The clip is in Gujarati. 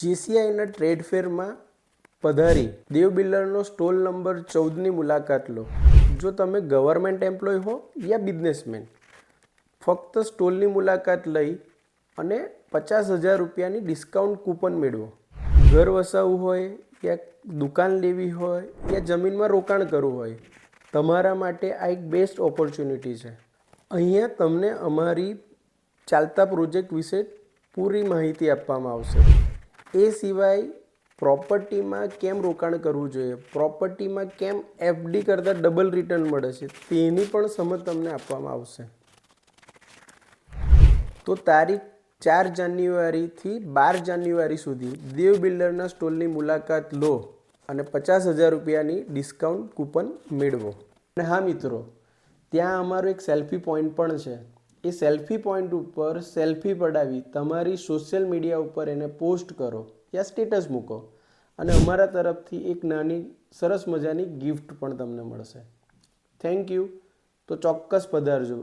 જીસીઆઈના ટ્રેડ ફેરમાં પધારી દેવ બિલ્ડરનો સ્ટોલ નંબર 14ની મુલાકાત લો. જો તમે ગવર્મેન્ટ એમ્પ્લોય હો યા બિઝનેસમેન, ફક્ત સ્ટોલની મુલાકાત લઈ અને 50,000 રૂપિયાની ડિસ્કાઉન્ટ કૂપન મેળવો. ઘર વસાવવું હોય યા દુકાન લેવી હોય યા જમીનમાં રોકાણ કરવું હોય, તમારા માટે આ એક બેસ્ટ ઓપોર્ચ્યુનિટી છે. અહીંયા તમને અમારી ચાલતા પ્રોજેક્ટ વિશે પૂરી માહિતી આપવામાં આવશે. એ સિવાય પ્રોપર્ટીમાં કેમ રોકાણ કરવું જોઈએ, પ્રોપર્ટીમાં કેમ એફડી કરતાં ડબલ રિટર્ન મળે છે, તેની પણ સમજ તમને આપવામાં આવશે. તો તારીખ 4 જાન્યુઆરીથી 12 જાન્યુઆરી સુધી દેવ બિલ્ડરના સ્ટોલની મુલાકાત લો અને 50,000 રૂપિયાની ડિસ્કાઉન્ટ કૂપન મેળવો. અને હા મિત્રો, ત્યાં અમારો એક સેલ્ફી પોઈન્ટ પણ છે. એ સેલ્ફી પોઈન્ટ ઉપર સેલ્ફી પડાવી તમારી સોશિયલ મીડિયા ઉપર એને પોસ્ટ કરો યા સ્ટેટસ મૂકો અને અમારા તરફથી એક નાની સરસ મજાની ગિફ્ટ પણ તમને મળશે. Thank you. તો ચોક્કસ પધારજો.